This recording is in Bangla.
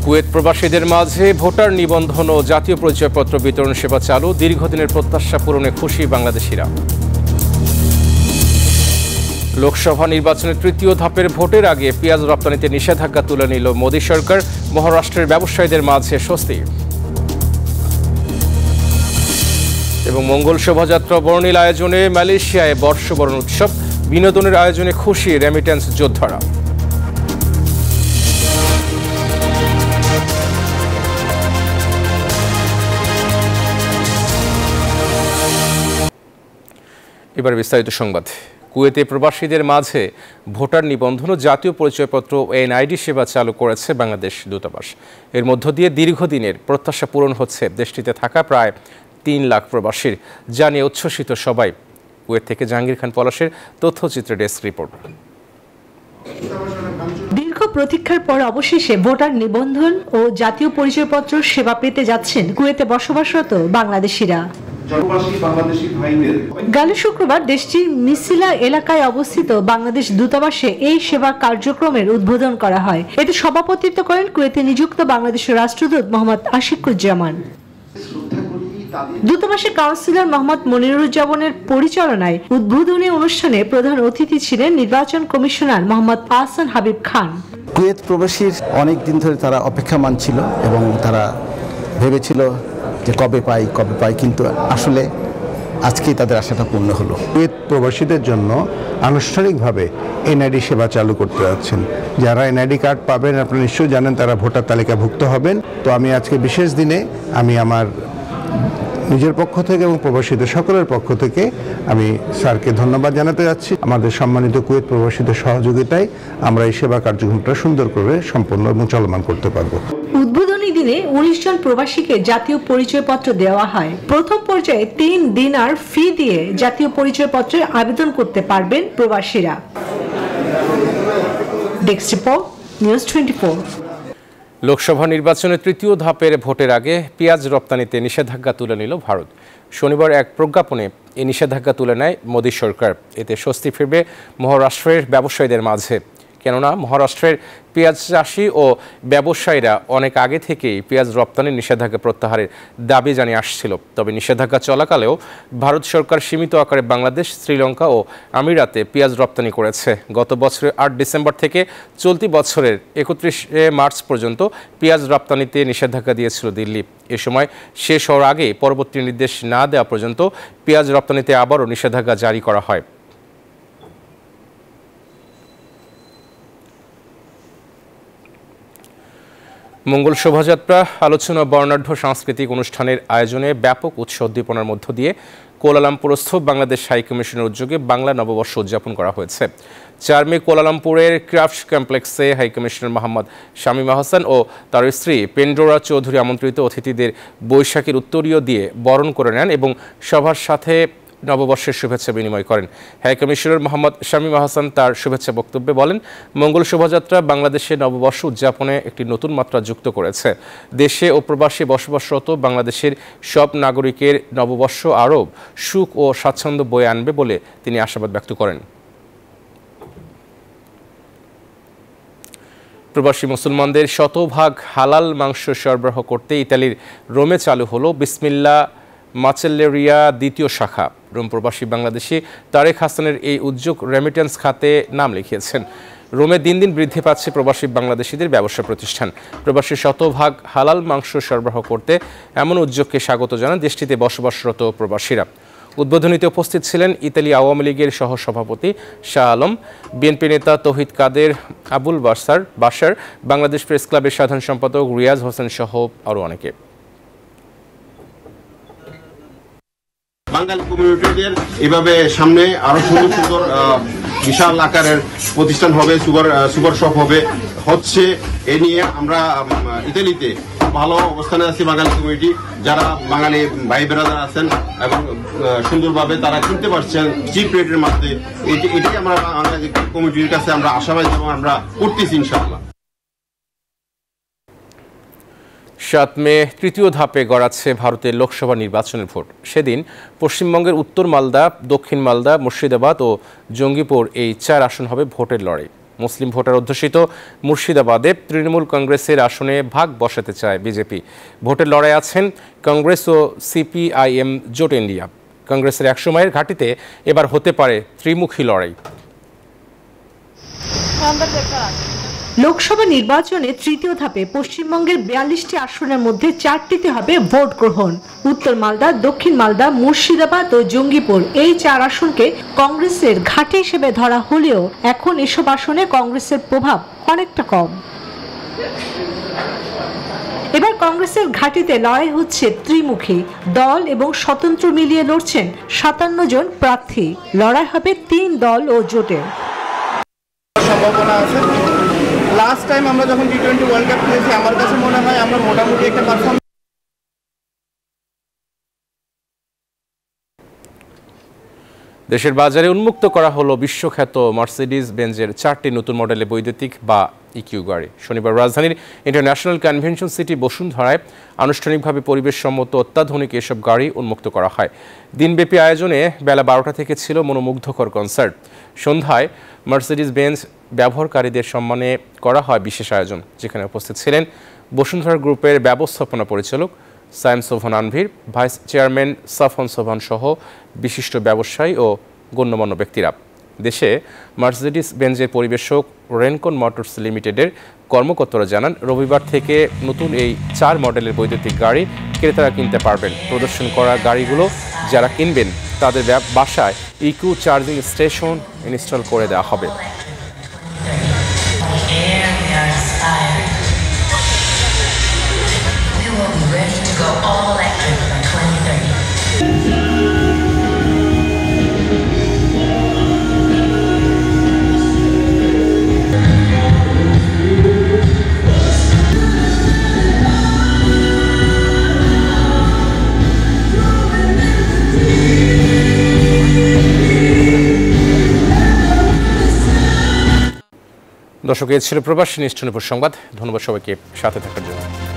কুয়েত প্রবাসীদের মাঝে ভোটার নিবন্ধন ও জাতীয় পরিচয়পত্র বিতরণ সেবা চালু, দীর্ঘদিনের প্রত্যাশা পূরণে খুশি বাংলাদেশিরা। লোকসভা নির্বাচনের তৃতীয় ধাপের ভোটের আগে পেঁয়াজ রপ্তানিতে নিষেধাজ্ঞা তুলে নিল মোদী সরকার, মহারাষ্ট্রের ব্যবসায়ীদের মাঝে স্বস্তি। এবং মঙ্গল শোভাযাত্রা বর্ণিল আয়োজনে মালয়েশিয়ায় বর্ষবরণ উৎসব, বিনোদনের আয়োজনে খুশি রেমিটেন্স যোদ্ধারা। এবার বিস্তারিত সংবাদ। কুয়েতে প্রবাসীদের মাঝে ভোটার নিবন্ধন ও জাতীয় পরিচয়পত্র এনআইডি সেবা চালু করেছে বাংলাদেশ দূতাবাস। এর মধ্য দিয়ে দীর্ঘদিনের প্রত্যাশা পূরণ হচ্ছে দেশটিতে থাকা প্রায় ৩ লাখ প্রবাসীর, যা নিয়ে উচ্ছ্বসিত সবাই। কুয়েত থেকে জাহাঙ্গীর খান পলাশের তথ্যচিত্র ডেস্ক রিপোর্ট। দীর্ঘ প্রতীক্ষার পর অবশেষে ভোটার নিবন্ধন ও জাতীয় পরিচয়পত্র সেবা পেতে যাচ্ছেন কুয়েতে বসবাসরত বাংলাদেশিরা। গেল শুক্রবার দেশটির মিসিলা এলাকায় অবস্থিত বাংলাদেশ দূতাবাসে এই সেবা কার্যক্রমের উদ্বোধন করা হয়। এতে সভাপতিত্ব করেন কুয়েতে নিযুক্ত বাংলাদেশের রাষ্ট্রদূত মোহাম্মদ আশিকুজ্জামান। দূতাবাসের কাউন্সিলর মোহাম্মদ মনিরুজ্জামানের পরিচালনায় উদ্বোধনী অনুষ্ঠানে প্রধান অতিথি ছিলেন নির্বাচন কমিশনার মোহাম্মদ আহসান হাবিব খান। কুয়েত প্রবাসীর অনেক দিন ধরে তারা অপেক্ষামান ছিল এবং তারা ভেবেছিল যে কবে পাই, কিন্তু আসলে আজকেই তাদের আশাটা পূর্ণ হলো। কুয়েত প্রবাসীদের জন্য আনুষ্ঠানিকভাবে এনআইডি সেবা চালু করতে যাচ্ছেন। যারা এনআইডি কার্ড পাবেন, আপনারা নিশ্চয়ই জানেন, তারা ভোটার তালিকাভুক্ত হবেন। তো আমি আজকে বিশেষ দিনে আমি আমার নিজের পক্ষ থেকে এবং প্রবাসীদের সকলের পক্ষ থেকে আমি স্যারকে ধন্যবাদ জানাতে যাচ্ছি। আমাদের সম্মানিত কুয়েত প্রবাসীদের সহযোগিতায় আমরা এই সেবা কার্যক্রমটা সুন্দর করে সম্পন্ন এবং চলমান করতে পারব। উদ্বোধনী দিনে 19 জন প্রবাসীকে জাতীয় পরিচয়পত্র দেওয়া হয়। প্রথম পর্যায়ে 3 দিনার ফি দিয়ে জাতীয় পরিচয়পত্রে আবেদন করতে পারবেন প্রবাসীরা। Desk report, news 24। লোকসভা নির্বাচনের তৃতীয় ধাপের ভোটের আগে পেঁয়াজ রপ্তানিতে নিষেধাজ্ঞা তুলে নিল ভারত। শনিবার এক প্রজ্ঞাপনে এই নিষেধাজ্ঞা তুলে নেয় মোদী সরকার। এতে স্বস্তি ফিরবে মহারাষ্ট্রের ব্যবসায়ীদের মাঝে, কেননা মহারাষ্ট্রের পেঁয়াজ চাষি ও ব্যবসায়ীরা অনেক আগে থেকেই পেঁয়াজ রপ্তানির নিষেধাজ্ঞা প্রত্যাহারের দাবি জানিয়ে আসছিল। তবে নিষেধাজ্ঞা চলাকালেও ভারত সরকার সীমিত আকারে বাংলাদেশ, শ্রীলঙ্কা ও আমিরাতে পেঁয়াজ রপ্তানি করেছে। গত বছরের 8 ডিসেম্বর থেকে চলতি বছরের 31 মার্চ পর্যন্ত পেঁয়াজ রপ্তানিতে নিষেধাজ্ঞা দিয়েছিল দিল্লি। এ সময় শেষ হওয়ার আগে পরবর্তী নির্দেশ না দেওয়া পর্যন্ত পেঁয়াজ রপ্তানিতে আবারও নিষেধাজ্ঞা জারি করা হয়। মঙ্গল শোভাযাত্রা, আলোচনা, বর্ণাঢ্য সাংস্কৃতিক অনুষ্ঠানের আয়োজনে ব্যাপক উৎসাহ উদ্দীপনার মধ্য দিয়ে কুয়ালালামপুরস্থ বাংলাদেশ হাই কমিশনের উদ্যোগে বাংলা নববর্ষ উদযাপন করা হয়েছে। 4 মে কুয়ালালামপুরের ক্রাফট কমপ্লেক্সে হাই কমিশনার মোহাম্মদ শামীম আহসান ও তার স্ত্রী পেন্ডোরা চৌধুরী আমন্ত্রিত অতিথিদের বৈশাখীর উত্তরীয় দিয়ে বরণ করে নেন এবং সবার সাথে নববর্ষের শুভেচ্ছা বিনিময় করেন। হাই কমিশনার মোহাম্মদ শামীম আহসান তার শুভেচ্ছা বক্তব্যে বলেন, মঙ্গল শোভাযাত্রা বাংলাদেশের নববর্ষ উদযাপনে একটি নতুন মাত্রা যুক্ত করেছে। দেশে ও প্রবাসী বসবাসরত বাংলাদেশের সব নাগরিকের নববর্ষ আরও সুখ ও স্বাচ্ছন্দ্য বয়ে আনবে বলে তিনি আশাবাদ ব্যক্ত করেন। প্রবাসী মুসলমানদের শতভাগ হালাল মাংস সরবরাহ করতে ইতালির রোমে চালু হলো বিসমিল্লাহ মাচেল্লেরিয়া দ্বিতীয় শাখা। রোম প্রবাসী বাংলাদেশি তারেক হাসানের এই উদ্যোগ রেমিটেন্স খাতে নাম লিখিয়েছেন। রোমে দিন দিন বৃদ্ধি পাচ্ছে প্রবাসী বাংলাদেশিদের ব্যবসা প্রতিষ্ঠান। প্রবাসী শতভাগ হালাল মাংস সরবরাহ করতে এমন উদ্যোগকে স্বাগত জানান দেশটিতে বসবাসরত প্রবাসীরা। উদ্বোধনীতে উপস্থিত ছিলেন ইতালি আওয়ামী লীগের সহসভাপতি শাহ আলম, বিএনপি নেতা তৌহিদ কাদের, আবুল বাশার, বাংলাদেশ প্রেস ক্লাবের সাধারণ সম্পাদক রিয়াজ হোসেন সহ আরও অনেকে। বাঙালি কমিউনিটিদের এভাবে সামনে আরো সুন্দর সুন্দর বিশাল আকারের প্রতিষ্ঠান হবে, সুপার শপ হচ্ছে। এ নিয়ে আমরা ইতালিতে ভালো অবস্থানে আছি। বাঙালি কমিউনিটি যারা বাঙালি ভাই বেরাদার আছেন এবং সুন্দরভাবে তারা কিনতে পারছেন চিপ রেটের মধ্যে, এটাই আমরা বাঙালি কমিউনিটির কাছে আমরা আশাবাদী এবং আমরা করতেছি ইনশাআল্লাহ। 7 মে তৃতীয় ধাপে গড়াচ্ছে ভারতের লোকসভা নির্বাচনের ভোট। সেদিন পশ্চিমবঙ্গের উত্তর মালদা, দক্ষিণ মালদা, মুর্শিদাবাদ ও জঙ্গিপুর এই 4 আসন হবে ভোটের লড়াই। মুসলিম ভোটার অধ্যুষিত মুর্শিদাবাদে তৃণমূল কংগ্রেসের আসনে ভাগ বসাতে চায় বিজেপি। ভোটের লড়াই আছেন কংগ্রেস ও সিপিআইএম জোট ইন্ডিয়া। কংগ্রেসের 100 মাইলের ঘাঁটিতে এবার হতে পারে ত্রিমুখী লড়াই। লোকসভা নির্বাচনে তৃতীয় ধাপে পশ্চিমবঙ্গের 42টি আসনের মধ্যে 4টিতে হবে ভোট গ্রহণ। উত্তর মালদা, দক্ষিণ মালদা, মুর্শিদাবাদ ও জঙ্গিপুর এই 4 আসনকে কংগ্রেসের ঘাঁটি হিসেবে ধরা হলেও এখন এসব আসনে কংগ্রেসের প্রভাব অনেকটা কম। এবার কংগ্রেসের ঘাঁটিতে লড়াই হচ্ছে ত্রিমুখী। দল এবং স্বতন্ত্র মিলিয়ে লড়ছেন 57 জন প্রার্থী। লড়াই হবে 3 দল ও জোটের। সম্ভাবনা আছে। লাস্ট টাইম আমরা যখন টি20 ওয়ার্ল্ড কাপ খেলেছি, আমার কাছে মনে হয় আমরা মোটামুটি একটা পারফরম্যান্স। দেশের বাজারে উন্মুক্ত করা হলো বিশ্বখ্যাত মার্সিডিজ বেঞ্জের 4টি নতুন মডেলের বৈদ্যুতিক বা ইকিউ গাড়ি। শনিবার রাজধানীর ইন্টারন্যাশনাল কনভেনশন সিটি বসুন্ধরায় আনুষ্ঠানিকভাবে পরিবেশসম্মত অত্যাধুনিক এসব গাড়ি উন্মুক্ত করা হয়। দিনব্যাপী আয়োজনে বেলা 12টা থেকে ছিল মনোমুগ্ধকর কনসার্ট। সন্ধ্যায় মার্সিডিজ বেঞ্জ ব্যবহারকারীদের সম্মানে করা হয় বিশেষ আয়োজন, যেখানে উপস্থিত ছিলেন বসুন্ধরা গ্রুপের ব্যবস্থাপনা পরিচালক সাইম সোভান আনভির, ভাইস চেয়ারম্যান সাফন সোভান সহ বিশিষ্ট ব্যবসায়ী ও গণ্যমান্য ব্যক্তিরা। দেশে মার্সিডিজ বেঞ্জের পরিবেশক রেনকন মোটরস লিমিটেডের কর্মকর্তারা জানান, রবিবার থেকে নতুন এই 4 মডেলের বৈদ্যুতিক গাড়ি ক্রেতারা কিনতে পারবেন। প্রদর্শন করা গাড়িগুলো যারা কিনবেন তাদের বাসায় ইকিউ চার্জিং স্টেশন ইনস্টল করে দেওয়া হবে। দর্শক, এই ছিল প্রবাসী নিউজ 24 সংবাদ। ধন্যবাদ সবাইকে সাথে থাকার জন্য।